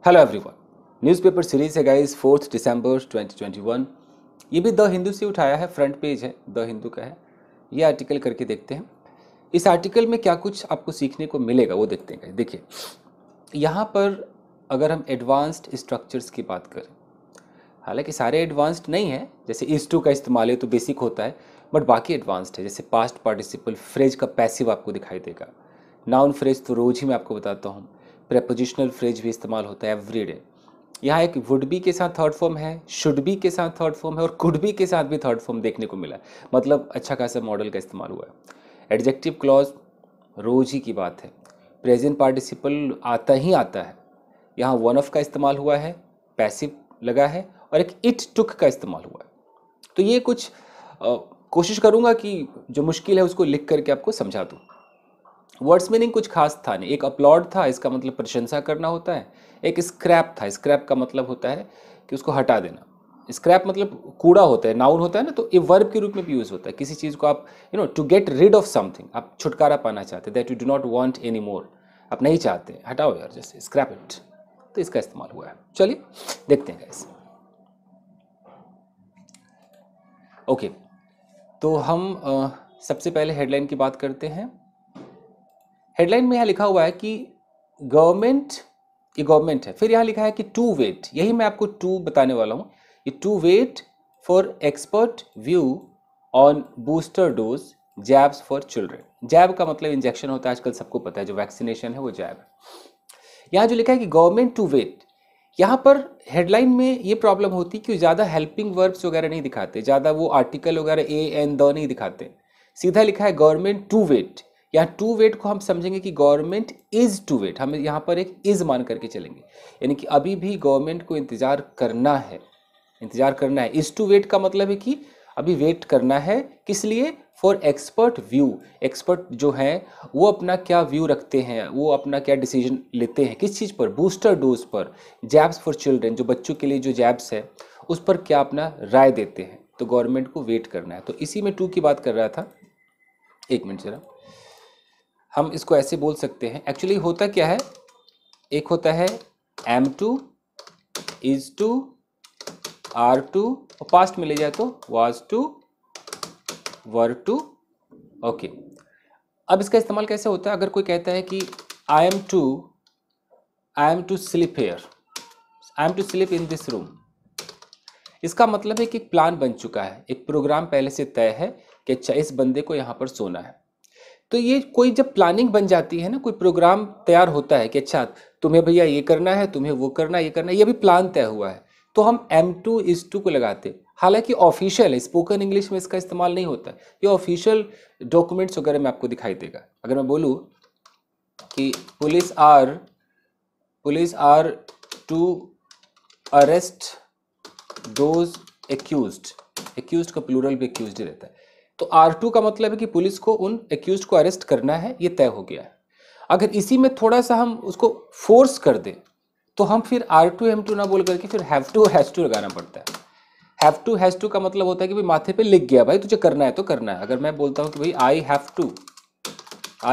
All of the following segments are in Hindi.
Hello everyone. न्यूज़पेपर सीरीज है गाइस 4 दिसंबर 2021। ये भी द हिंदू से उठाया है, फ्रंट पेज है, द हिंदू का है। ये आर्टिकल करके देखते हैं इस आर्टिकल में क्या कुछ आपको सीखने को मिलेगा, वो देखते हैं। देखिए यहाँ पर अगर हम एडवांस्ड स्ट्रक्चर्स की बात करें, हालांकि सारे एडवांस्ड नहीं है, जैसे इज टू का इस्तेमाल है तो बेसिक होता है, बट बाकी एडवांस्ड है। जैसे पास्ट पार्टिसिपल फ्रेज का पैसिव आपको दिखाई देगा, नाउन फ्रेज तो रोज ही मैं आपको बताता हूँ, प्रेपोजिशनल फ्रेज भी इस्तेमाल होता है एवरीडे। यहाँ एक वुड बी के साथ थर्ड फॉर्म है, शुड बी के साथ थर्ड फॉर्म है और कुड बी के साथ भी थर्ड फॉर्म देखने को मिला है। मतलब अच्छा खासा मॉडल का इस्तेमाल हुआ है। एडजेक्टिव क्लॉज रोज ही की बात है। प्रेजेंट पार्टिसिपल आता ही आता है। यहाँ वन ऑफ का इस्तेमाल हुआ है, पैसिव लगा है और एक इट टुक का इस्तेमाल हुआ है। तो ये कुछ कोशिश करूँगा कि जो मुश्किल है उसको लिख करके आपको समझा दूँ। वर्ड्स मीनिंग कुछ खास था नहीं। एक अपलॉड था, इसका मतलब प्रशंसा करना होता है। एक स्क्रैप था, स्क्रैप का मतलब होता है कि उसको हटा देना। स्क्रैप मतलब कूड़ा होता है, नाउन होता है ना, तो ये वर्ब के रूप में भी यूज होता है। किसी चीज़ को आप to get rid of something, आप छुटकारा पाना चाहते हैं, that you do not want any more, आप नहीं चाहते, हटाओ यार, जैसे स्क्रैप इट, तो इसका इस्तेमाल हुआ है। चलिए देखते हैं गाइस। ओके, तो हम सबसे पहले हेडलाइन की बात करते हैं। हेडलाइन में यहाँ लिखा हुआ है कि गवर्नमेंट, ये गवर्नमेंट है, फिर यहाँ लिखा है कि टू वेट, यही मैं आपको टू बताने वाला हूँ। ये to wait for expert view on booster dose jabs for children. Jab का मतलब इंजेक्शन होता है, आजकल सबको पता है, जो वैक्सीनेशन है वो जैब है। यहाँ जो लिखा है कि गवर्नमेंट टू वेट, यहाँ पर हेडलाइन में ये प्रॉब्लम होती है कि ज़्यादा हेल्पिंग वर्ब्स वगैरह नहीं दिखाते, ज़्यादा वो आर्टिकल वगैरह ए एन द नहीं दिखाते। सीधा लिखा है गवर्नमेंट टू वेट। यहाँ टू वेट को हम समझेंगे कि गवर्नमेंट इज टू वेट, हम यहाँ पर एक इज मान करके चलेंगे, यानी कि अभी भी गवर्नमेंट को इंतजार करना है, इंतजार करना है। इज टू वेट का मतलब है कि अभी वेट करना है, किस लिए? For expert view. एक्सपर्ट जो हैं वो अपना क्या व्यू रखते हैं, वो अपना क्या डिसीजन लेते हैं, किस चीज़ पर? बूस्टर डोज पर, जैब्स फॉर चिल्ड्रन, जो बच्चों के लिए जो जैब्स है उस पर क्या अपना राय देते हैं। तो गवर्नमेंट को वेट करना है, तो इसी में टू की बात कर रहा था। एक मिनट जरा, हम इसको ऐसे बोल सकते हैं। एक्चुअली होता क्या है, एक होता है am to, is to, are to, और पास्ट में ले जाए तो was to, were to. Okay, अब इसका इस्तेमाल कैसे होता है? अगर कोई कहता है कि I am to sleep here, I am to sleep in this room, इसका मतलब है कि एक प्लान बन चुका है, एक प्रोग्राम पहले से तय है कि अच्छा इस बंदे को यहाँ पर सोना है। तो ये कोई जब प्लानिंग बन जाती है ना, कोई प्रोग्राम तैयार होता है कि अच्छा तुम्हें भैया ये करना है, तुम्हें वो करना है, ये करना है, ये भी प्लान तय हुआ है, तो हम एम टू इज टू को लगाते। हालांकि ऑफिशियल है, स्पोकन इंग्लिश में इसका इस्तेमाल नहीं होता है, ये ऑफिशियल डॉक्यूमेंट्स वगैरह में आपको दिखाई देगा। अगर मैं बोलूँ कि police are to arrest those accused, accused का प्लूरल भी एक्यूज्ड ही रहता है, तो R2 का मतलब है कि पुलिस को उन एक्यूज्ड को अरेस्ट करना है, ये तय हो गया है। अगर इसी में थोड़ा सा हम उसको फोर्स कर दें तो हम फिर R2 M2 ना बोल करके फिर हैव टू हैज टू लगाना पड़ता है। हैव टू हैज टू का मतलब होता है कि भाई माथे पे लिख गया, भाई तुझे करना है तो करना है। अगर मैं बोलता हूँ कि भाई I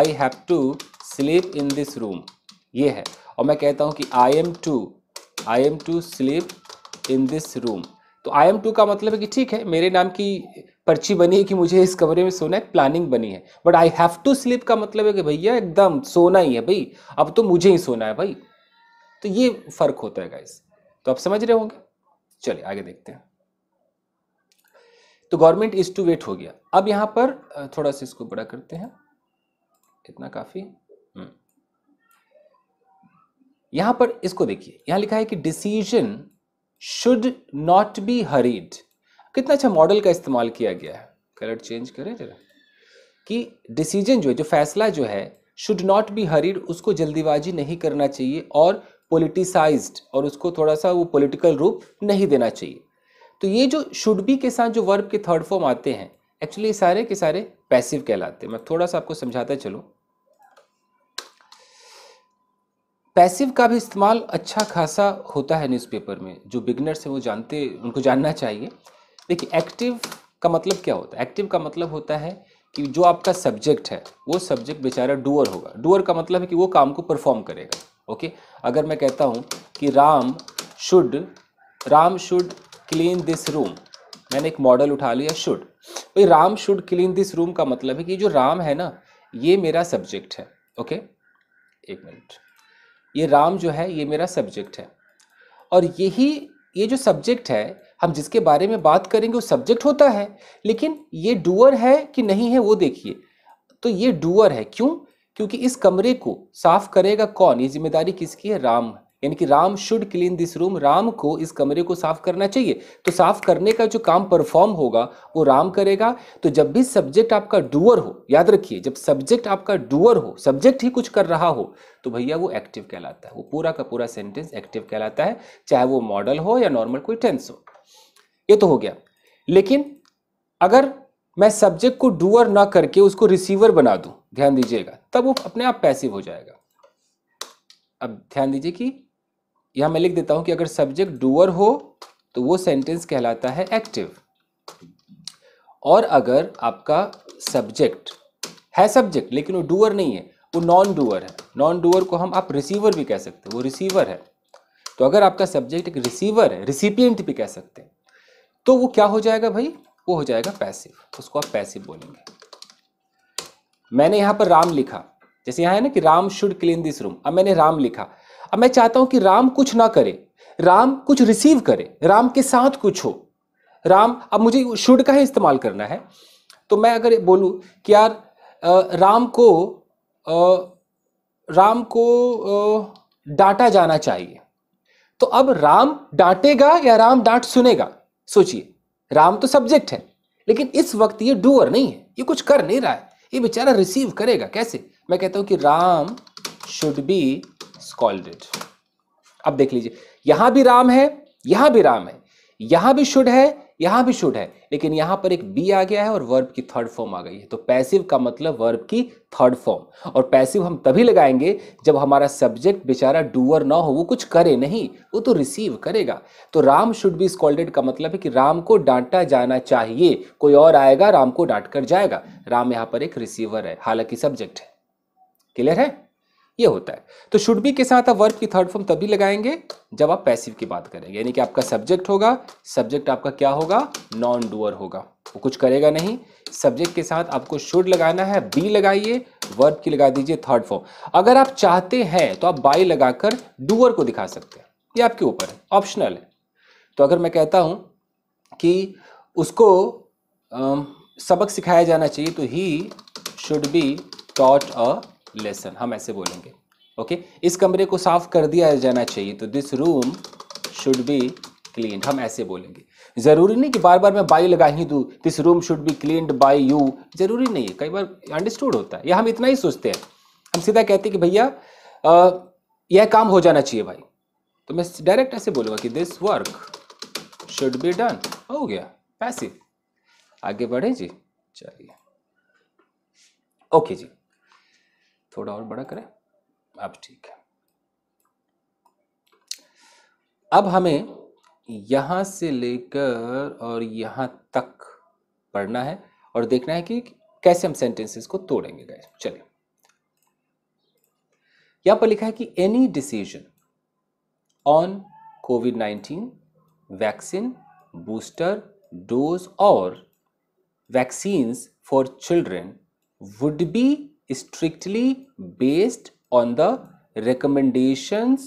have to sleep in this room, ये है, और मैं कहता हूँ कि I am to sleep in this room, तो आई एम टू का मतलब है कि ठीक है, मेरे नाम की पर्ची बनी है कि मुझे इस कमरे में सोना है, प्लानिंग बनी है। But I have to sleep का मतलब है कि भैया एकदम सोना ही है भाई, अब तो मुझे ही सोना है भाई। तो ये फर्क होता है गाइस, तो आप समझ रहे होंगे। चलिए आगे देखते हैं। तो गवर्नमेंट इज टू वेट हो गया। अब यहां पर थोड़ा सा इसको बड़ा करते हैं, इतना काफी। यहां पर इसको देखिए, यहां लिखा है कि decision should not be hurried. कितना अच्छा मॉडल का इस्तेमाल किया गया है। कलर चेंज करें जरा, कि डिसीजन जो है, जो फैसला जो है, शुड नॉट बी हरीड, उसको जल्दीबाजी नहीं करना चाहिए और पॉलिटिसाइज्ड, और उसको थोड़ा सा वो पॉलिटिकल रूप नहीं देना चाहिए। तो ये जो शुड बी के साथ जो वर्ब के थर्ड फॉर्म आते हैं, एक्चुअली सारे के सारे पैसिव कहलाते हैं। मैं थोड़ा सा आपको समझाता चलूं। पैसिव का भी इस्तेमाल अच्छा खासा होता है न्यूज़पेपर में, जो बिगनर्स हैं वो जानते, उनको जानना चाहिए। देखिए एक्टिव का मतलब क्या होता है? एक्टिव का मतलब होता है कि जो आपका सब्जेक्ट है वो सब्जेक्ट बेचारा डूअर होगा। डूअर का मतलब है कि वो काम को परफॉर्म करेगा, ओके, अगर मैं कहता हूँ कि Ram should clean this room, मैंने एक मॉडल उठा लिया शुड। भाई Ram should clean this room का मतलब है कि जो राम है ना ये मेरा सब्जेक्ट है। ओके, एक मिनट, ये राम जो है ये मेरा सब्जेक्ट है, और ये जो सब्जेक्ट है हम जिसके बारे में बात करेंगे वो सब्जेक्ट होता है, लेकिन ये डूअर है कि नहीं है वो देखिए। तो ये डूअर है, क्यों? क्योंकि इस कमरे को साफ करेगा कौन, ये जिम्मेदारी किसकी है? राम। यानी कि Ram should clean this room, Ram को इस कमरे को साफ करना चाहिए। तो साफ करने का जो काम परफॉर्म होगा वो राम करेगा। तो जब भी सब्जेक्ट आपका डूअर हो, याद रखिए जब सब्जेक्ट आपका डूअर हो, सब्जेक्ट ही कुछ कर रहा हो, तो भैया वो एक्टिव कहलाता है, वो पूरा का पूरा सेंटेंस एक्टिव कहलाता है, चाहे वो मॉडल हो या नॉर्मल कोई टेंस हो। ये तो हो गया। लेकिन अगर मैं सब्जेक्ट को डूअर ना करके उसको रिसीवर बना दूं, ध्यान दीजिएगा, तब वो अपने आप पैसिव हो जाएगा। अब ध्यान दीजिए कि यहां मैं लिख देता हूं कि अगर सब्जेक्ट डूअर हो तो वो सेंटेंस कहलाता है एक्टिव, और अगर आपका सब्जेक्ट है सब्जेक्ट लेकिन वो डूअर नहीं है, वो नॉन डूअर है, नॉन डूअर को हम आप रिसीवर भी कह सकते हैं, वो रिसीवर है। तो अगर आपका सब्जेक्ट एक रिसीवर है, रिसिपिएंट भी कह सकते हैं, तो वो क्या हो जाएगा भाई? वो हो जाएगा पैसिव, उसको आप पैसिव बोलेंगे। मैंने यहां पर राम लिखा, जैसे यहां है ना कि Ram should clean this room, अब मैंने राम लिखा। अब मैं चाहता हूं कि राम कुछ ना करे, राम कुछ रिसीव करे, राम के साथ कुछ हो। राम, अब मुझे शुड का ही इस्तेमाल करना है, तो मैं अगर बोलूं कि यार राम को डांटा जाना चाहिए, तो अब राम डांटेगा या राम डांट सुनेगा? सोचिए, राम तो सब्जेक्ट है लेकिन इस वक्त ये डूअर नहीं है, ये कुछ कर नहीं रहा है, ये बेचारा रिसीव करेगा कैसे? मैं कहता हूं कि राम शुड बी स्कॉल्डेड। अब देख लीजिए, यहां भी राम है, यहां भी राम है, यहां भी शुड है, यहां भी शुड है, लेकिन यहां पर एक बी आ गया है और वर्ब की थर्ड फॉर्म आ गई है। तो पैसिव का मतलब वर्ब की थर्ड फॉर्म, और पैसिव हम तभी लगाएंगे जब हमारा सब्जेक्ट बेचारा डूअर ना हो, वो कुछ करे नहीं, वो तो रिसीव करेगा। तो राम शुड बी स्कॉल्डेड का मतलब है कि राम को डांटा जाना चाहिए, कोई और आएगा राम को डांट कर जाएगा। राम यहां पर एक रिसीवर है, हालांकि सब्जेक्ट है। क्लियर है? ये होता है। तो शुड बी के साथ आप वर्ब की थर्ड फॉर्म तभी लगाएंगे जब आप पैसिव की बात करेंगे, यानी कि आपका सब्जेक्ट होगा, सब्जेक्ट आपका क्या होगा? नॉन डूअर होगा, वो कुछ करेगा नहीं। सब्जेक्ट के साथ आपको शुड लगाना है, बी लगाइए, वर्ब की लगा दीजिए थर्ड फॉर्म। अगर आप चाहते हैं तो आप बाई लगाकर डूअर को दिखा सकते हैं, ये आपके ऊपर है, ऑप्शनल है। तो अगर मैं कहता हूं कि उसको सबक सिखाया जाना चाहिए, तो he should be taught a lesson, हम ऐसे बोलेंगे। ओके, इस कमरे को साफ कर दिया जाना चाहिए, तो this room should be cleaned, हम ऐसे बोलेंगे। जरूरी नहीं कि बार बार मैं बाई लगा ही दूं, this room should be cleaned by you, जरूरी नहीं है, कई बार अंडरस्टूड होता है, या हम इतना ही सोचते हैं, हम सीधा कहते हैं कि भैया यह काम हो जाना चाहिए भाई, तो मैं डायरेक्ट ऐसे बोलूंगा कि this work should be done, हो गया पैसिव। आगे बढ़े जी, चलिए ओके जी, थोड़ा और बड़ा करें, अब ठीक है। अब हमें यहां से लेकर और यहां तक पढ़ना है और देखना है कि कैसे हम सेंटेंसेस को तोड़ेंगे गाइस। चलिए, यहां पर लिखा है कि एनी डिसीजन ऑन कोविड-19 वैक्सीन, बूस्टर डोज और vaccines for children would be strictly based on the recommendations,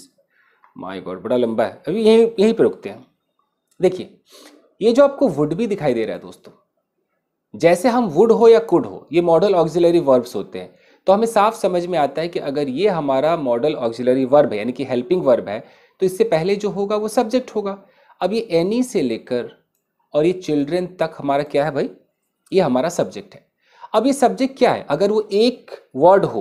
my God बड़ा लंबा है, अभी यहीं पे रुकते हैं। देखिए, ये जो आपको वुड भी दिखाई दे रहा है दोस्तों, जैसे हम वुड हो या कुड हो, ये मॉडल ऑक्सिलरी वर्ब्स होते हैं, तो हमें साफ समझ में आता है कि अगर ये हमारा मॉडल ऑक्सिलरी वर्ब है, यानी कि हेल्पिंग वर्ब है, तो इससे पहले जो होगा वो सब्जेक्ट होगा। अब ये एनी से लेकर और ये चिल्ड्रन तक हमारा क्या है भाई? ये हमारा सब्जेक्ट है। अब ये सब्जेक्ट क्या है? अगर वो एक वर्ड हो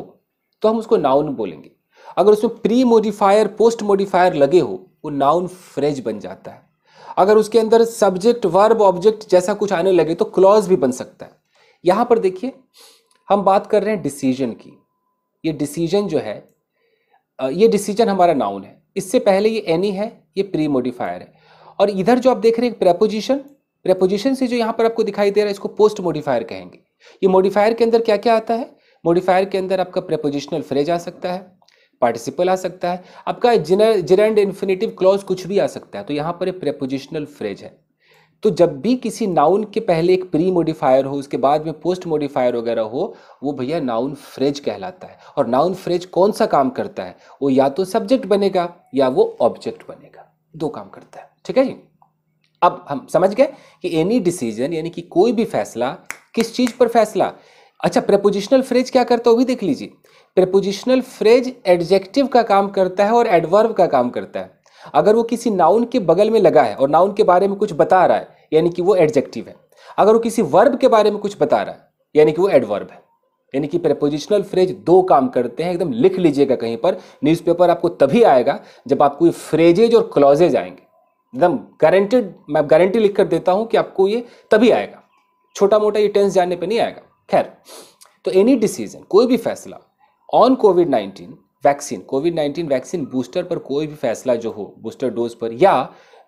तो हम उसको नाउन बोलेंगे, अगर उसमें प्री मोडिफायर पोस्ट मोडिफायर लगे हो वो नाउन फ्रेज बन जाता है, अगर उसके अंदर सब्जेक्ट वर्ब ऑब्जेक्ट जैसा कुछ आने लगे तो क्लॉज भी बन सकता है। यहां पर देखिए, हम बात कर रहे हैं डिसीजन की। ये डिसीजन जो है, ये डिसीजन हमारा नाउन है, इससे पहले ये एनी है, ये प्री मोडिफायर है, और इधर जो आप देख रहे हैं प्रेपोजिशन, प्रेपोजिशन से जो यहां पर आपको दिखाई दे रहा है इसको पोस्ट मोडिफायर कहेंगे। ये मॉडिफायर के अंदर क्या क्या आता है? मॉडिफायर के अंदर आपका प्रेपोजिशनल फ्रेज आ सकता है, पार्टिसिपल आ सकता है, आपका जेरेंड इन्फिनेटिव क्लॉज कुछ भी आ सकता है। तो यहाँ पर एक प्रेपोजिशनल फ्रेज है। तो जब भी किसी नाउन के पहले एक प्री मॉडिफायर हो, उसके बाद में पोस्ट मॉडिफायर वगैरह हो, वो भैया नाउन फ्रेज कहलाता है। और नाउन फ्रेज कौन सा काम करता है? वो या तो सब्जेक्ट बनेगा या वो ऑब्जेक्ट बनेगा, दो काम करता है। ठीक है जी। अब हम समझ गए कि एनी डिसीजन यानी कि कोई भी फैसला, किस चीज पर फैसला। अच्छा, प्रेपोजिशनल फ्रेज क्या करता है वो भी देख लीजिए। प्रेपोजिशनल फ्रेज एडजेक्टिव का काम करता है और एडवर्ब का काम करता है। अगर वो किसी नाउन के बगल में लगा है और नाउन के बारे में कुछ बता रहा है यानी कि वो एडजेक्टिव है। अगर वो किसी वर्ब के बारे में कुछ बता रहा है यानी कि वो एडवर्ब है। यानी कि प्रेपोजिशनल फ्रेज दो काम करते हैं, एकदम लिख लीजिएगा कहीं पर। न्यूज़पेपर आपको तभी आएगा जब आपको ये फ्रेजेज और क्लॉजेज आएंगे, एकदम गारंटेड। मैं गारंटी लिख कर देता हूं कि आपको ये तभी आएगा, छोटा मोटा ये टेंस जानने पे नहीं आएगा। खैर, तो एनी डिसीजन, कोई भी फैसला ऑन कोविड-19 वैक्सीन, कोविड-19 वैक्सीन बूस्टर पर कोई भी फैसला जो हो, बूस्टर डोज पर, या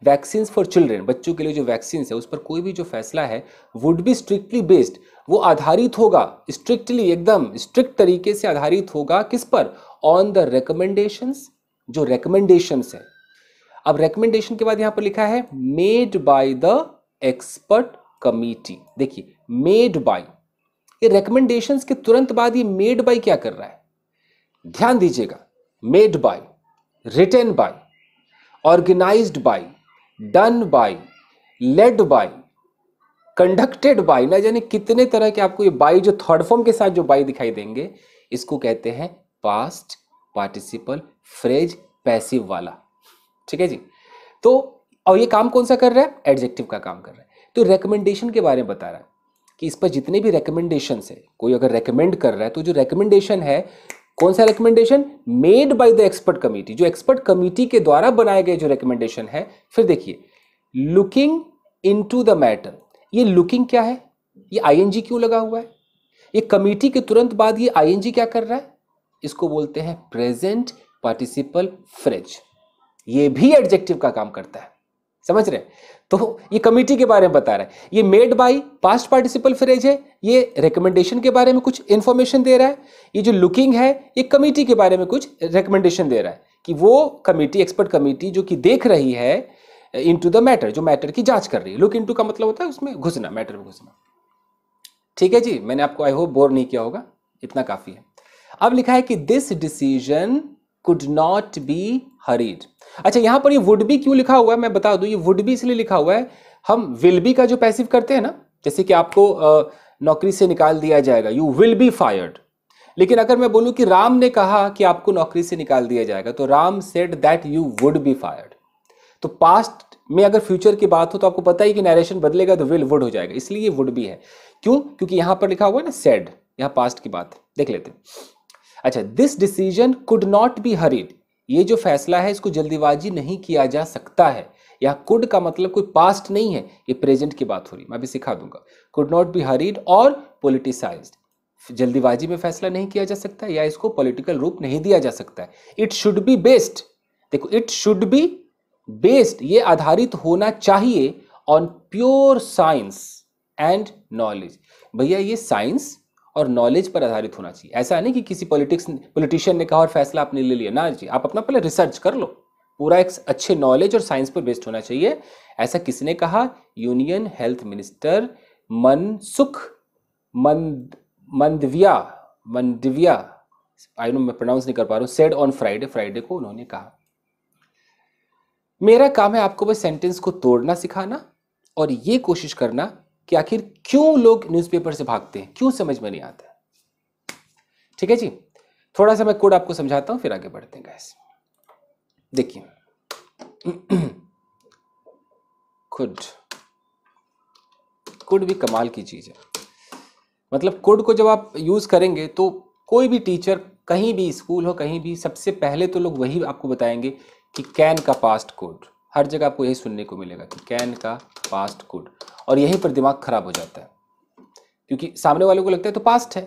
वैक्सीन फॉर चिल्ड्रन, बच्चों के लिए जो वैक्सीन है उस पर कोई भी जो फैसला है, वुड बी स्ट्रिक्टली बेस्ड, वो आधारित होगा, स्ट्रिक्टली एकदम स्ट्रिक्ट तरीके से आधारित होगा किस पर? ऑन द रिकमेंडेशंस, जो रिकमेंडेशंस है। अब रिकमेंडेशन के बाद यहां पर लिखा है made by the expert committee. देखिए मेड बाय, ये रिकमेंडेशंस के तुरंत बाद ये मेड बाय क्या कर रहा है? ध्यान दीजिएगा, made by, written by, organised by, done by, led by, conducted by, ना जाने कितने तरह के आपको ये बाय जो थर्ड फॉर्म के साथ जो बाय दिखाई देंगे, इसको कहते हैं पास्ट पार्टिसिपल फ्रेज, पैसिव वाला। ठीक है जी। तो और ये काम कौन सा कर रहा है? एडजेक्टिव का काम कर रहा है। तो रिकमेंडेशन के बारे में बता रहा है कि इस पर जितने भी रिकमेंडेशन है, कोई अगर रेकमेंड कर रहा है तो जो रिकमेंडेशन है, कौन सा recommendation? Made by the expert committee, जो एक्सपर्ट कमिटी के द्वारा बनाए गए जो रिकमेंडेशन है। फिर देखिए लुकिंग इनटू द मैटर, ये लुकिंग क्या है? ये आईएनजी क्यों लगा हुआ है? ये कमिटी के तुरंत बाद ये आईएनजी क्या कर रहा है? इसको बोलते हैं प्रेजेंट पार्टिसिपल फ्रेज। ये भी एडजेक्टिव का काम करता है, समझ रहे हैं? तो ये कमिटी के बारे में बता रहा है। ये made by past participle phrase है, ये रिकमेंडेशन के बारे में कुछ इंफॉर्मेशन दे रहा है। ये जो लुकिंग है ये कमिटी के बारे में कुछ रिकमेंडेशन दे रहा है कि वो कमिटी, एक्सपर्ट कमिटी जो कि देख रही है इनटू द मैटर, जो मैटर की जांच कर रही है। लुक इनटू का मतलब होता है उसमें घुसना, मैटर में घुसना। ठीक है जी, मैंने आपको आई होप बोर नहीं किया होगा, इतना काफी है। अब लिखा है कि this decision could not be hurried. अच्छा, यहां पर ये वुड बी क्यों लिखा हुआ है मैं बता दूं। ये वुड बी इसलिए लिखा हुआ है, हम विल बी का जो पैसिव करते हैं ना, जैसे कि आपको नौकरी से निकाल दिया जाएगा, यू विल बी फायर्ड। लेकिन अगर मैं बोलूं कि राम ने कहा कि आपको नौकरी से निकाल दिया जाएगा, तो Ram said that you would be fired. तो पास्ट में अगर फ्यूचर की बात हो तो आपको पता ही कि नरेशन बदलेगा तो विल वुड हो जाएगा, इसलिए ये वुड बी है। क्यों? क्योंकि यहां पर लिखा हुआ है ना सेड, यहां पास्ट की बात है। देख लेते हैं। अच्छा, this decision could not be hurried, ये जो फैसला है इसको जल्दीबाजी नहीं किया जा सकता है। या कुड का मतलब कोई पास्ट नहीं है, ये प्रेजेंट की बात हो रही, मैं भी सिखा दूंगा। कुड नॉट बी हरीड और पॉलिटिसाइज्ड, जल्दीबाजी में फैसला नहीं किया जा सकता या इसको पॉलिटिकल रूप नहीं दिया जा सकता है। इट शुड बी बेस्ड, देखो इट शुड बी बेस्ड, ये आधारित होना चाहिए on pure science and knowledge. भैया ये साइंस और नॉलेज पर आधारित होना चाहिए। ऐसा नहीं कि किसी पॉलिटिशियन ने कहा और फैसला आपने ले लिया ना जी, आप अपना पहले रिसर्च कर लो, पूरा एक अच्छे नॉलेज और साइंस पर बेस्ड होना चाहिए। ऐसा किसने कहा? Union health minister Mansukh Mandaviya, I know मैं प्रोनाउंस नहीं कर पा रहा हूं, सेड ऑन फ्राइडे को उन्होंने कहा। मेरा काम है आपको बस सेंटेंस को तोड़ना सिखाना और ये कोशिश करना कि आखिर क्यों लोग न्यूज़पेपर से भागते हैं, क्यों समझ में नहीं आता। ठीक है जी, थोड़ा सा मैं कोड आपको समझाता हूं फिर आगे बढ़ते हैं गाइस। देखिए कोड भी कमाल की चीज है। मतलब कोड को जब आप यूज करेंगे तो कोई भी टीचर, कहीं भी स्कूल हो, कहीं भी, सबसे पहले तो लोग वही आपको बताएंगे कि कैन का पास्ट कोड। हर जगह आपको यही सुनने को मिलेगा कि कैन का पास्ट कोड, और यहीं पर दिमाग खराब हो जाता है क्योंकि सामने वाले को लगता है तो पास्ट है,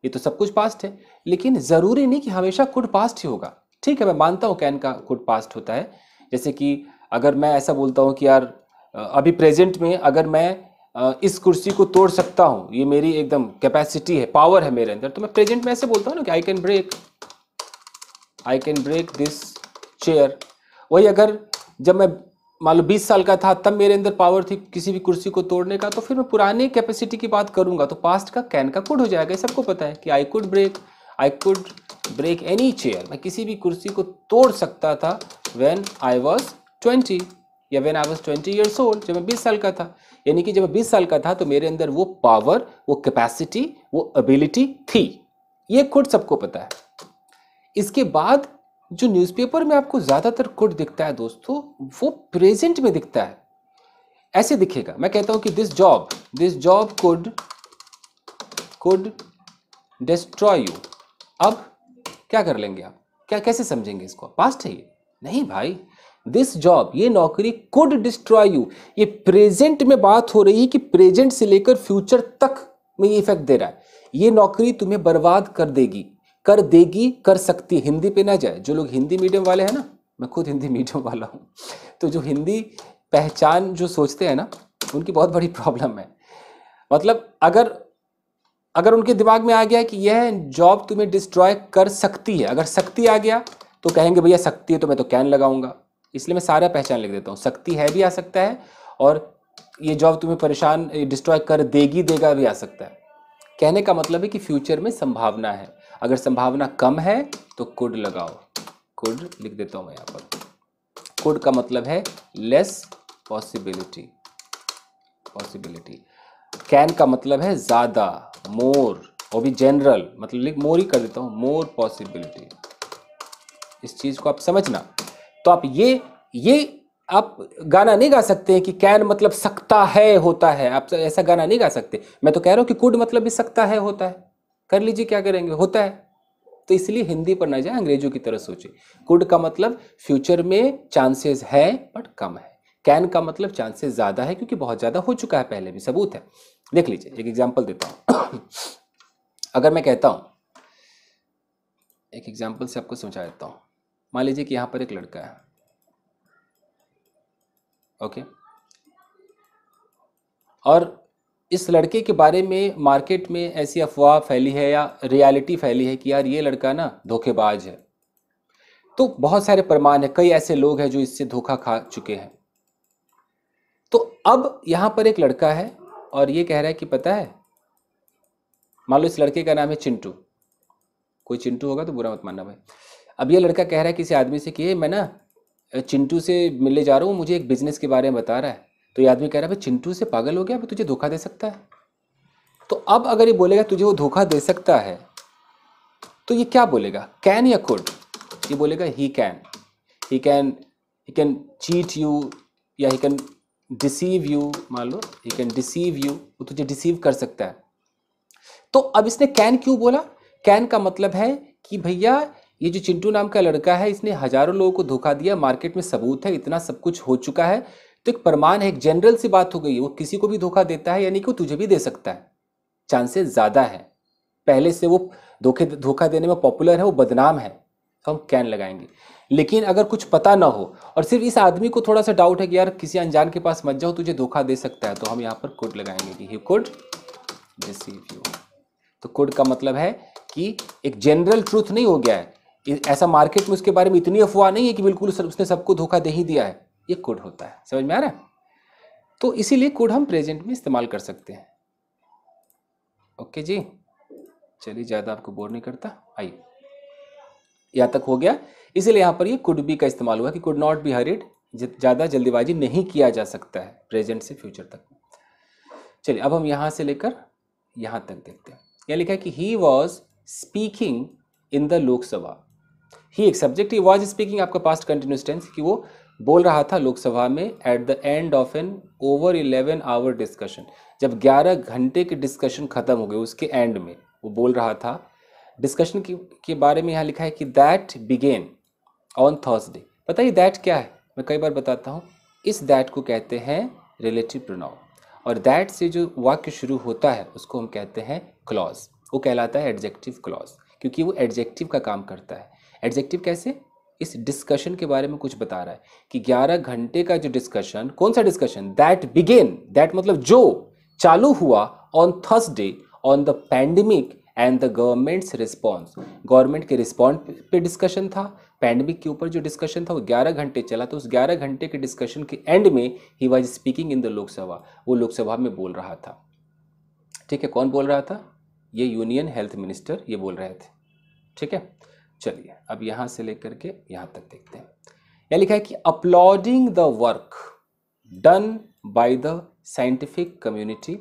ये तो सब कुछ पास्ट है। लेकिन जरूरी नहीं कि हमेशा कोड पास्ट ही होगा। ठीक है, मैं मानता हूं कैन का कोड पास्ट होता है। जैसे कि अगर मैं ऐसा बोलता हूं कि यार अभी प्रेजेंट में अगर मैं इस कुर्सी को तोड़ सकता हूं, ये मेरी एकदम कैपेसिटी है, पावर है मेरे अंदर, तो मैं प्रेजेंट में ऐसे बोलता हूं ना कि I can I can break this chair. वही अगर जब मैं मान लो 20 साल का था तब मेरे अंदर पावर थी किसी भी कुर्सी को तोड़ने का, तो फिर मैं पुराने कैपेसिटी की बात करूंगा तो पास्ट का कैन का कुड हो जाएगा। सबको पता है कि I could break any chair, मैं किसी भी कुर्सी को तोड़ सकता था व्हेन आई वाज 20 या when I was 20 years old, जब मैं 20 साल का था। यानी कि जब मैं 20 साल का था तो मेरे अंदर वो पावर, वो कैपेसिटी, वो एबिलिटी थी। ये कुड सबको पता है। इसके बाद जो न्यूज़पेपर में आपको ज्यादातर कुड दिखता है दोस्तों, वो प्रेजेंट में दिखता है। ऐसे दिखेगा, मैं कहता हूं कि this job could destroy you. अब क्या कर लेंगे आप, क्या कैसे समझेंगे इसको? पास्ट है ये? नहीं भाई, दिस जॉब, ये नौकरी कुड डिस्ट्रॉय यू, ये प्रेजेंट में बात हो रही है कि प्रेजेंट से लेकर फ्यूचर तक में ये इफेक्ट दे रहा है। ये नौकरी तुम्हें बर्बाद कर देगी, कर सकती है। हिंदी पे ना जाए, जो लोग हिंदी मीडियम वाले हैं ना, मैं खुद हिंदी मीडियम वाला हूं, तो जो हिंदी पहचान जो सोचते हैं ना, उनकी बहुत बड़ी प्रॉब्लम है। मतलब अगर उनके दिमाग में आ गया कि यह जॉब तुम्हें डिस्ट्रॉय कर सकती है, अगर सकती आ गया तो कहेंगे भैया सकती है तो मैं तो कैन लगाऊंगा। इसलिए मैं सारा पहचान लिख देता हूँ, सकती है भी आ सकता है और ये जॉब तुम्हें परेशान डिस्ट्रॉय कर देगा भी आ सकता है। कहने का मतलब है कि फ्यूचर में संभावना है, अगर संभावना कम है तो कुड लगाओ। कुड लिख देता हूं मैं यहाँ पर। कुड का मतलब है लेस पॉसिबिलिटी। कैन का मतलब है ज्यादा, मोर, और भी जनरल, मतलब मोर ही कर देता हूं, मोर पॉसिबिलिटी। इस चीज को आप समझना। तो आप ये आप गाना नहीं गा सकते हैं कि कैन मतलब सकता है होता है, आप ऐसा गाना नहीं गा सकते। मैं तो कह रहा हूं कि कुड मतलब भी सकता है होता है, कर लीजिए, क्या करेंगे, होता है। तो इसलिए हिंदी पर ना जाए, अंग्रेजों की तरह सोचे। कुड का मतलब फ्यूचर में चांसेस है बट कम है। कैन का मतलब चांसेस ज्यादा है क्योंकि बहुत ज्यादा हो चुका है, पहले भी सबूत है। देख लीजिए, एक एग्जांपल देता हूं। अगर मैं कहता हूं, एक एग्जांपल से आपको समझा देता हूं। मान लीजिए कि यहां पर एक लड़का है, ओके, और इस लड़के के बारे में मार्केट में ऐसी अफवाह फैली है या रियलिटी फैली है कि यार ये लड़का ना धोखेबाज है। तो बहुत सारे प्रमाण है, कई ऐसे लोग हैं जो इससे धोखा खा चुके हैं। तो अब यहां पर एक लड़का है और ये कह रहा है कि पता है, मान लो इस लड़के का नाम है चिंटू, कोई चिंटू होगा तो बुरा मत मानना भाई। अब ये लड़का कह रहा है किसी आदमी से कि मैं ना चिंटू से मिलने जा रहा हूँ, मुझे एक बिजनेस के बारे में बता रहा है। तो ये आदमी कह रहा है भाई चिंटू से पागल हो गया, वो तुझे धोखा दे सकता है। तो अब अगर ये बोलेगा तुझे वो धोखा दे सकता है, तो ये क्या बोलेगा, कैन या कुड? ये बोलेगा ही कैन चीट यू या ही कैन डिसीव यू। मान लो ही कैन डिसीव यू, वो तुझे डिसीव कर सकता है। तो अब इसने कैन क्यों बोला? कैन का मतलब है कि भैया ये जो चिंटू नाम का लड़का है, इसने हजारों लोगों को धोखा दिया, मार्केट में सबूत है, इतना सब कुछ हो चुका है। तो एक प्रमाण है, एक जनरल सी बात हो गई, वो किसी को भी धोखा देता है, यानी कि वो तुझे भी दे सकता है, चांसेस ज्यादा है। पहले से वो धोखा देने में पॉपुलर है, वो बदनाम है, तो हम कैन लगाएंगे। लेकिन अगर कुछ पता ना हो और सिर्फ इस आदमी को थोड़ा सा डाउट है कि यार किसी अनजान के पास मत जाओ, तुझे धोखा दे सकता है, तो हम यहाँ पर कुड लगाएंगे कि ही कुड डिसीव यू। तो कुड का मतलब है कि एक जनरल ट्रूथ नहीं हो गया है, ऐसा मार्केट में उसके बारे में इतनी अफवाह नहीं है कि बिल्कुल उसने सबको धोखा दे ही दिया है। ये कुड होता है, समझ में आ रहा है? तो इसीलिए कुड हम प्रेजेंट में इस्तेमाल कर सकते हैं। ओके जी, चलिए ज़्यादा आपको बोर नहीं करता, आइए यहाँ तक हो गया। इसीलिए यहाँ पर ये कुड बी का इस्तेमाल हुआ कि कुड नॉट बी हरिड, ज़्यादा जल्दीबाजी नहीं किया जा सकता है प्रेजेंट से फ्यूचर तक। चलिए अब हम यहाँ से लेकर यहाँ तक देखते हैं। यहाँ लिखा है कि he was speaking in the Lok Sabha. He एक सब्जेक्ट, ही वॉज स्पीकिंग आपका पास्ट कंटिन्यूस टेंस, कि वो बोल रहा था लोकसभा में at the end of an over 11 hour discussion. जब 11 घंटे के डिस्कशन खत्म हो गए, उसके एंड में वो बोल रहा था। डिस्कशन के बारे में यहाँ लिखा है कि दैट बिगेन ऑन थर्सडे। पता है दैट क्या है? मैं कई बार बताता हूँ। इस दैट को कहते हैं रिलेटिव प्रोनाउन, और दैट से जो वाक्य शुरू होता है उसको हम कहते हैं क्लॉज। वो कहलाता है एडजेक्टिव क्लॉज, क्योंकि वो एडजेक्टिव का काम करता है। एडजेक्टिव कैसे? इस डिस्कशन के बारे में कुछ बता रहा है कि 11 घंटे का जो डिस्कशन, कौन सा डिस्कशन? दैट बिगेन, दैट मतलब जो चालू हुआ on Thursday on the pandemic and the governments response, government के रिस्पॉन्स पे डिस्कशन था। पैंडमिक के ऊपर जो डिस्कशन था वो 11 घंटे चला, तो उस 11 घंटे के डिस्कशन के एंड में he was speaking in the Lok Sabha, वो लोकसभा में बोल रहा था। ठीक है, कौन बोल रहा था? ये यूनियन हेल्थ मिनिस्टर ये बोल रहे थे। ठीक है, चलिए अब यहाँ से लेकर के यहाँ तक देखते हैं। यहाँ लिखा है कि uploading the work done by the scientific community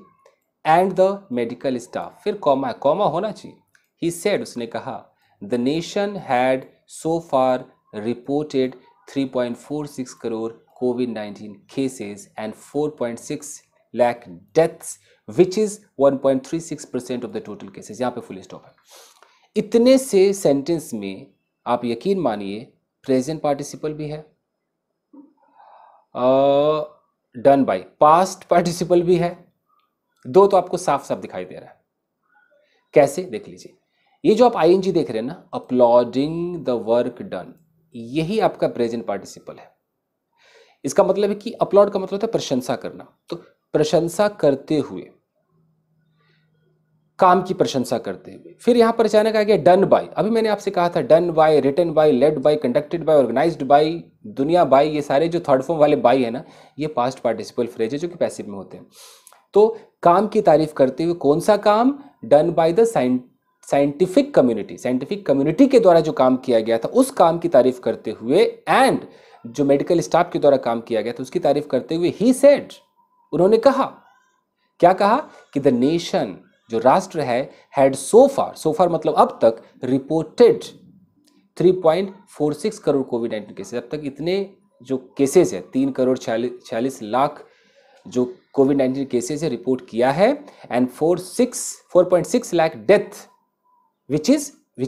and the medical staff, फिर कॉमा, कॉमा होना चाहिए। ही सेड, उसने कहा, the nation had so far reported 3.46 crore covid cases and 4.6 lakh deaths which is 1.36% of the total cases. यहाँ पे फुल स्टॉप है। इतने से सेंटेंस में आप यकीन मानिए प्रेजेंट पार्टिसिपल भी है, डन बाय पास्ट पार्टिसिपल भी है, दो तो आपको साफ साफ दिखाई दे रहा है। कैसे, देख लीजिए। ये जो आप आईएनजी देख रहे हैं ना, अपलॉडिंग द वर्क डन, यही आपका प्रेजेंट पार्टिसिपल है। इसका मतलब है कि अपलॉड का मतलब होता है प्रशंसा करना, तो प्रशंसा करते हुए, काम की प्रशंसा करते हुए। फिर यहां पर अचानक आ गया डन बाय। अभी मैंने आपसे कहा था done by, written by, led by, conducted by, organised by, दुनिया बाय, ये सारे जो थर्ड फॉर्म वाले बाय है ना, ये पास्ट पार्टिसिपल फ्रेज है जो कि पैसिव में होते हैं। तो काम की तारीफ करते हुए, कौन सा काम? Done by the scientific community, scientific community के द्वारा जो काम किया गया था उस काम की तारीफ करते हुए, एंड जो मेडिकल स्टाफ के द्वारा काम किया गया था उसकी तारीफ करते हुए, ही सेड, उन्होंने कहा, क्या कहा? कि द नेशन, जो राष्ट्र है, हैड सो फार मतलब अब तक, रिपोर्टेड 3.46 करोड़ कोविड-19 केसेस, अब तक इतने जो केसेस है 3 करोड़ 46 लाख जो कोविड-19 केसेस है रिपोर्ट किया है, and 4.6 lakh death which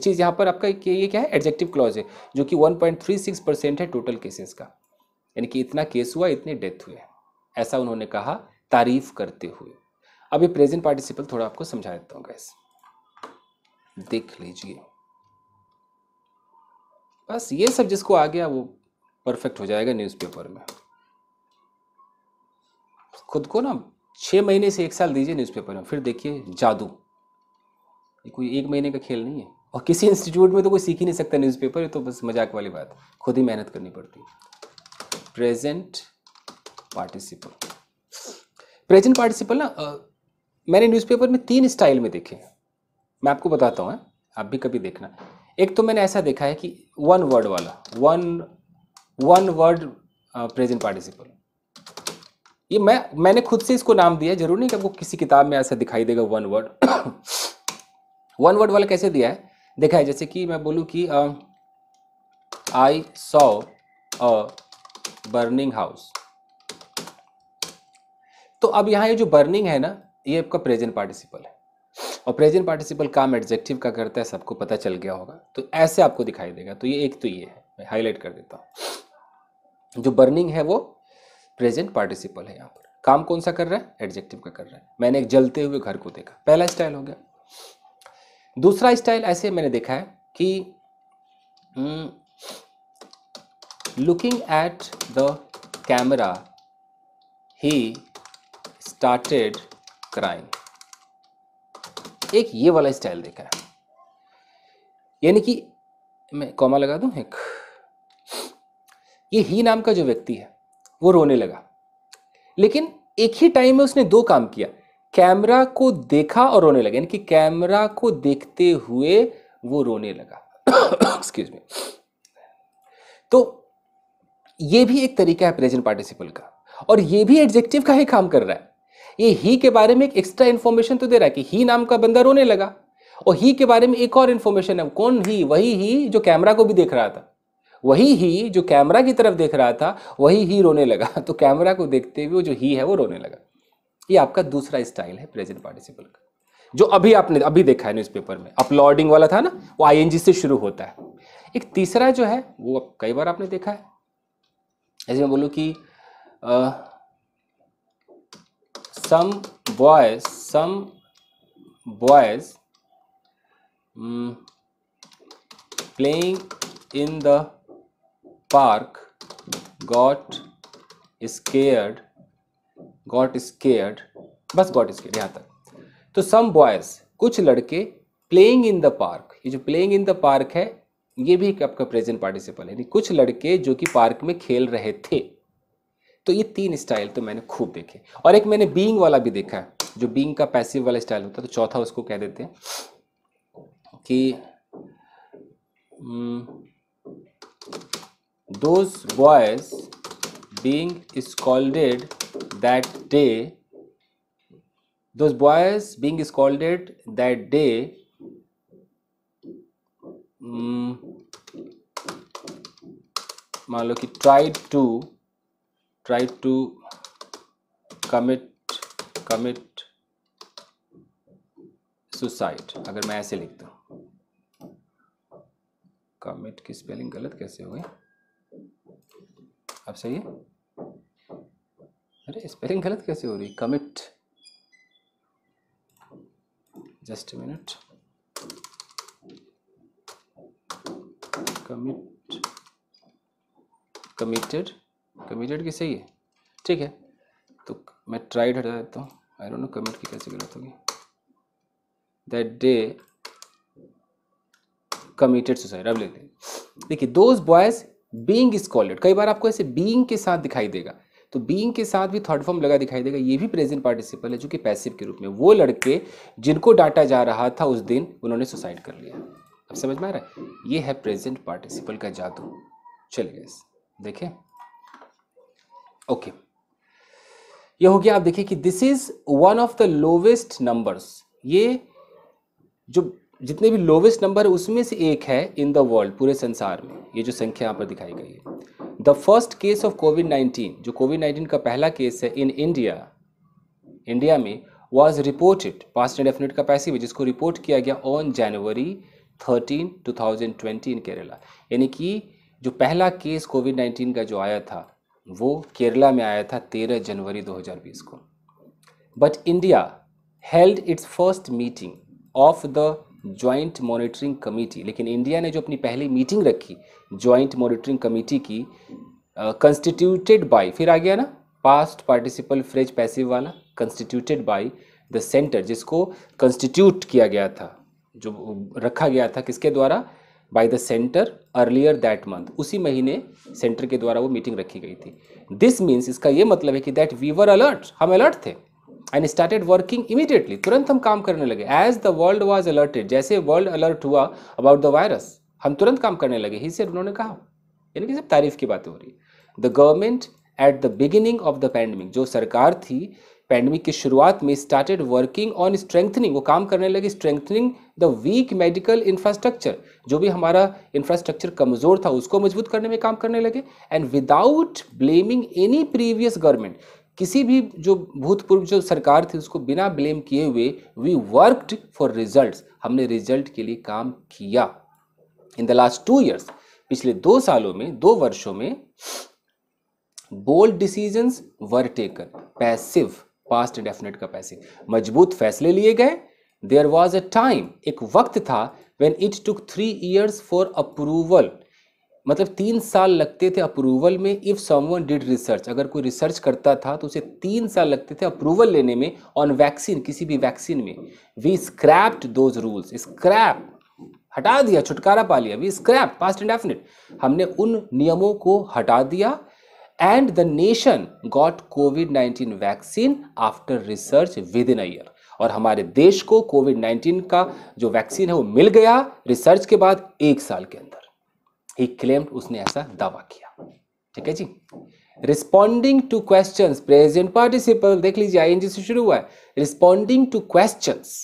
is यहाँ पर आपका ये क्या है? एडजेक्टिव क्लॉज है, जो कि 1.36% है टोटल केसेस का, यानी कि इतना केस हुआ, इतने डेथ हुए, ऐसा उन्होंने कहा तारीफ करते हुए। अब ये प्रेजेंट पार्टिसिपल थोड़ा आपको समझा देता हूँ गाइस, देख लीजिए। बस ये सब जिसको आ गया वो परफेक्ट हो जाएगा न्यूज़पेपर में। खुद को ना 6 महीने से 1 साल दीजिए न्यूज़पेपर में, फिर देखिए जादू। ये कोई 1 महीने का खेल नहीं है, और किसी इंस्टीट्यूट में तो कोई सीख ही नहीं सकता न्यूज़पेपर, ये तो बस मजाक वाली बात, खुद ही मेहनत करनी पड़ती है। प्रेजेंट पार्टिसिपल, प्रेजेंट पार्टिसिपल ना मैंने न्यूज़पेपर में 3 स्टाइल में देखे हैं, मैं आपको बताता हूँ, आप भी कभी देखना। एक तो मैंने ऐसा देखा है कि वन वर्ड वाला, वन वर्ड प्रेजेंट पार्टिसिपल। ये मैंने खुद से इसको नाम दिया है, जरूर नहीं कि आपको किसी किताब में ऐसा दिखाई देगा वन वर्ड। वन वर्ड वाला कैसे दिया है, देखा है, जैसे कि मैं बोलूँ कि I saw a burning house, तो अब यहाँ ये जो बर्निंग है ना, ये आपका प्रेजेंट पार्टिसिपल है, और प्रेजेंट पार्टिसिपल काम एडजेक्टिव का करता है, सबको पता चल गया होगा, तो ऐसे आपको दिखाई देगा। तो ये एक तो ये है, मैं हाईलाइट कर देता हूँ, जो बर्निंग है वो प्रेजेंट पार्टिसिपल है। यहाँ पर काम कौन सा कर रहा है? एडजेक्टिव का कर रहा है। मैंने एक जलते हुए घर को देखा, पहला स्टाइल हो गया। दूसरा स्टाइल ऐसे मैंने देखा है कि looking at the camera he started crying, एक ये वाला स्टाइल देखा है, यानी कि मैं कॉमा लगा दूं, एक ये ही नाम का जो व्यक्ति है वो रोने लगा, लेकिन एक ही टाइम में उसने 2 काम किया, कैमरा को देखा और रोने लगा, यानी कि कैमरा को देखते हुए वो रोने लगा। Excuse me. तो ये भी एक तरीका है प्रेजेंट पार्टिसिपल का, और ये भी एडजेक्टिव का ही काम कर रहा है। ये ही के बारे में एक एक्स्ट्रा इन्फॉर्मेशन तो दे रहा है कि ही नाम का बंदा रोने लगा, और ही के बारे में एक और इन्फॉर्मेशन है, कौन ही? वही ही जो कैमरा को भी देख रहा था, वही ही जो कैमरा की तरफ देख रहा था, वही ही रोने लगा। तो कैमरा को देखते हुए जो ही है वो रोने लगा। ये आपका दूसरा स्टाइल है प्रेजेंट पार्टिसिपल का, जो अभी आपने अभी देखा है न्यूज़पेपर में, अपलॉडिंग वाला था ना, वो आईएनजी से शुरू होता है। एक तीसरा जो है वो कई बार आपने देखा है, ऐसे मैं बोलूँ कि some boys playing in the park got scared, बस got scared यहाँ तक। तो some boys, कुछ लड़के प्लेइंग इन द पार्क, ये जो प्लेइंग इन द पार्क है ये भी एक आपका प्रेजेंट पार्टिसिपल है, यानी कुछ लड़के जो कि पार्क में खेल रहे थे। तो ये 3 स्टाइल तो मैंने खूब देखे, और एक मैंने बीइंग वाला भी देखा है, जो बीइंग का पैसिव वाला स्टाइल होता है। तो चौथा उसको कह देते हैं कि those boys being scolded that day, those boys being scolded that day मान लो कि tried to commit suicide। अगर मैं ऐसे लिखता हूँ, कमिट की स्पेलिंग गलत कैसे हो गई? अब सही है? अरे स्पेलिंग गलत कैसे हो रही? Commit, just a minute, committed की सही है, ठीक है। तो मैं ट्राइड हटा देता हूँ, आई डोंट नो कमिट की कैसे गलत होगी। That day committed suicide. अब लेते हैं, देखिए दोज बॉयज बीइंग स्कॉल्डेड, कई बार आपको ऐसे बीइंग के साथ दिखाई देगा, तो बीइंग के साथ भी थर्ड फॉर्म लगा दिखाई देगा, ये भी प्रेजेंट पार्टिसिपल है जो कि पैसिव के रूप में। वो लड़के जिनको डांटा जा रहा था उस दिन, उन्होंने सुसाइड कर लिया। अब समझ में आ रहा है? ये है प्रेजेंट पार्टिसिपल का जादू। चलिए देखें, ओके, ये हो गया। आप देखिए कि this is one of the lowest numbers, ये जो जितने भी लोवेस्ट नंबर है उसमें से एक है इन द वर्ल्ड, पूरे संसार में। ये जो संख्या यहाँ पर दिखाई गई है, द फर्स्ट केस ऑफ कोविड-19, जो कोविड-19 का पहला केस है इन इंडिया में, वाज रिपोर्टेड, पास्ट इंडेफिनिट का पैसिव है, जिसको रिपोर्ट किया गया ऑन जनवरी 13, 2020 इन केरला। यानी कि जो पहला केस कोविड-19 का जो आया था वो केरला में आया था 13 जनवरी 2020 को। But India held it's first meeting of the joint monitoring committee, लेकिन इंडिया ने जो अपनी पहली मीटिंग रखी ज्वाइंट मॉनिटरिंग कमेटी की, कंस्टिट्यूटेड बाय, फिर आ गया ना पास्ट पार्टिसिपल फ्रेज पैसिव वाला, कंस्टिट्यूटेड बाय द सेंटर, जिसको कंस्टिट्यूट किया गया था, जो रखा गया था किसके द्वारा? By the centre earlier that month, उसी महीने सेंटर के द्वारा वो मीटिंग रखी गई थी। दिस मीन्स, इसका ये मतलब है कि दैट वी वर अलर्ट, हम अलर्ट थे, एंड स्टार्टेड वर्किंग इमीडिएटली, तुरंत हम काम करने लगे। As the world was alerted, जैसे वर्ल्ड अलर्ट हुआ अबाउट द वायरस, हम तुरंत काम करने लगे। ही सेड, उन्होंने कहा, यानी कि सब तारीफ की बातें हो रही है। The government at the beginning of the pandemic, जो सरकार थी पैंडेमिक की शुरुआत में, स्टार्टेड वर्किंग ऑन स्ट्रेंथनिंग, वो काम करने लगे strengthening the weak medical infrastructure, जो भी हमारा इंफ्रास्ट्रक्चर कमजोर था उसको मजबूत करने में काम करने लगे। And without blaming any previous government, किसी भी जो भूतपूर्व जो सरकार थी उसको बिना ब्लेम किए हुए, वी वर्कड फॉर रिजल्ट्स, हमने रिजल्ट के लिए काम किया। इन द लास्ट 2 years, पिछले 2 सालों में, 2 वर्षों में, bold decisions were taken, passive, past indefinite का पैसिव, मजबूत फैसले लिए गए। देयर वॉज अ टाइम, एक वक्त था, when it took 3 years for approval, मतलब 3 साल लगते थे अप्रूवल में। इफ समवन डिड रिसर्च, अगर कोई रिसर्च करता था तो उसे 3 साल लगते थे अप्रूवल लेने में ऑन वैक्सीन, किसी भी वैक्सीन में। We scrapped those rules, scrap हटा दिया, छुटकारा पा लिया। वी स्क्रैप, पास्ट इंडेफिनिट, हमने उन नियमों को हटा दिया। And the nation got covid vaccine after research with in a year, और हमारे देश को कोविड-19 का जो वैक्सीन है वो मिल गया रिसर्च के बाद 1 साल के अंदर। ही क्लेम्ड, उसने ऐसा दावा किया। ठीक है जी। Responding to questions, present participle, देख लीजिए आईएनजी से शुरू हुआ है। रिस्पॉन्डिंग टू क्वेश्चंस,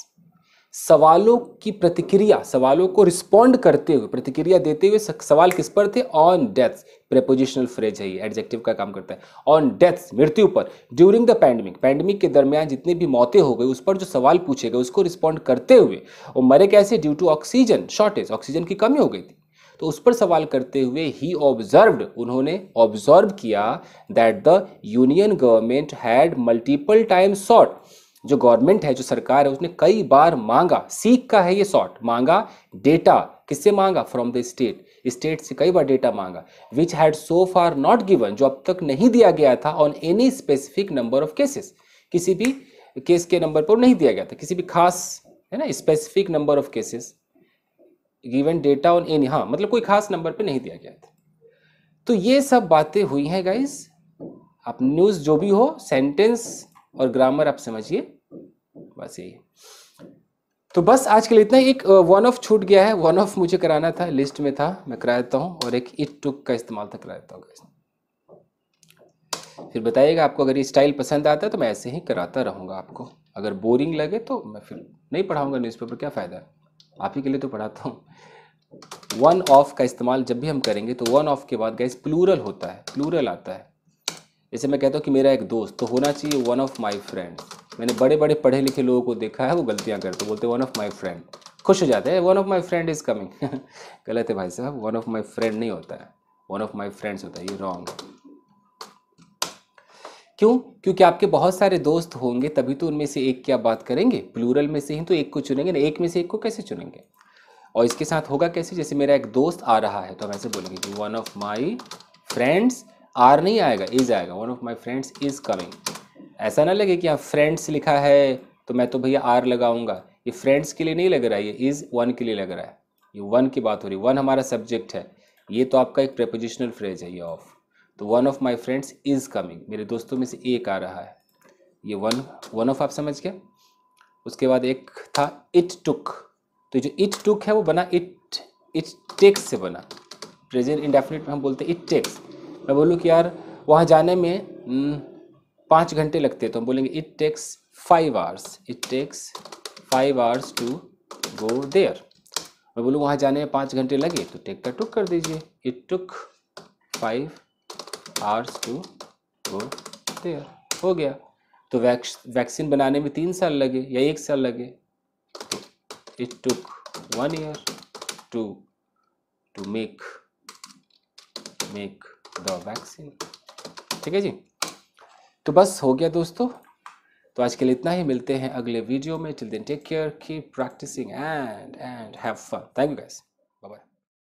सवालों की प्रतिक्रिया, सवालों को रिस्पॉन्ड करते हुए, प्रतिक्रिया देते हुए। सवाल किस पर थे? ऑन डेथ्स, प्रेपोजिशनल फ्रेज है ये, एडजेक्टिव का काम करता है। ऑन डेथ्स, मृत्यु पर। ड्यूरिंग द पैंडेमिक, पैंडेमिक के दरमियान जितनी भी मौतें हो गई उस पर जो सवाल पूछे गए उसको रिस्पॉन्ड करते हुए। वो मरे कैसे? Due to oxygen shortage, oxygen की कमी हो गई थी, तो उस पर सवाल करते हुए ही ऑब्जर्व्ड, उन्होंने ऑब्जर्व किया that the union government had multiple time sought, जो गवर्नमेंट है, जो सरकार है, उसने कई बार मांगा, सीख का है ये सॉट, मांगा डेटा, किससे मांगा? फ्रॉम द स्टेट, स्टेट से कई बार डेटा मांगा। Which had so far not given, जो अब तक नहीं दिया गया था, on any specific number of cases, किसी भी केस के नंबर पर नहीं दिया गया था, किसी भी खास है ना, specific number of cases given data on any, हाँ मतलब कोई खास नंबर पे नहीं दिया गया था। तो ये सब बातें हुई हैं गाइस। आप न्यूज़ जो भी हो, सेंटेंस और ग्रामर आप समझिए, बस यही। तो बस आज के लिए इतना ही। एक वन ऑफ छूट गया है, वन ऑफ मुझे कराना था, लिस्ट में था, मैं करा देता हूँ। और एक इट टुक का इस्तेमाल था, करा देता हूँ गाइस। फिर बताइएगा आपको, अगर ये स्टाइल पसंद आता है तो मैं ऐसे ही कराता रहूँगा आपको। अगर बोरिंग लगे तो मैं फिर नहीं पढ़ाऊँगा न्यूज़पेपर, क्या फ़ायदा है, आप ही के लिए तो पढ़ाता हूँ। वन ऑफ का इस्तेमाल जब भी हम करेंगे तो वन ऑफ के बाद गाइस प्लूरल होता है, प्लूरल आता है। जैसे मैं कहता हूँ कि मेरा एक दोस्त, तो होना चाहिए वन ऑफ माई फ्रेंड। मैंने बड़े बड़े पढ़े लिखे लोगों को देखा है, वो गलतियाँ करते, बोलते वन ऑफ माई फ्रेंड, खुश हो जाते हैं, one of my friend is coming. गलत है भाई साहब, वन ऑफ माई फ्रेंड नहीं होता है, वन ऑफ माई फ्रेंड्स होता है, ये रॉन्ग है। क्यों? क्योंकि आपके बहुत सारे दोस्त होंगे, तभी तो उनमें से एक की आप बात करेंगे, प्लूरल में से ही तो एक को चुनेंगे ना, एक में से एक को कैसे चुनेंगे। और इसके साथ होगा कैसे, जैसे मेरा एक दोस्त आ रहा है तो हम ऐसे बोलेंगे कि one of my friends, are नहीं आएगा, इज आएगा, one of my friends is coming. ऐसा ना लगे कि यहाँ फ्रेंड्स लिखा है तो मैं तो भैया आर लगाऊंगा, ये फ्रेंड्स के लिए नहीं लग रहा है, ये इज वन के लिए लग रहा है, ये वन की बात हो रही है, वन हमारा सब्जेक्ट है, ये तो आपका एक प्रेपोजिशनल फ्रेज है ये ऑफ। तो one of my friends is coming, मेरे दोस्तों में से एक आ रहा है, ये वन ऑफ आप समझ गए। उसके बाद एक था इट टुक, तो जो इट टुक है वो बना इट टेक्स से बना। प्रेजेंट इंडेफिनिट में हम बोलते हैं इट टेक्स। मैं बोलूँ कि यार वहाँ जाने में 5 घंटे लगते हैं, तो हम बोलेंगे it takes 5 hours, it takes 5 hours to go there. मैं बोलूँ वहाँ जाने में 5 घंटे लगे, तो टेक का टुक कर दीजिए, it took 5 hours to go there, हो गया। तो वैक्सीन बनाने में 3 साल लगे या 1 साल लगे, it took 1 year to make the vaccine। ठीक है जी, तो बस हो गया दोस्तों। तो आज के लिए इतना ही, मिलते हैं अगले वीडियो में। Till then take care, keep practising and have fun. Thank you guys, bye bye.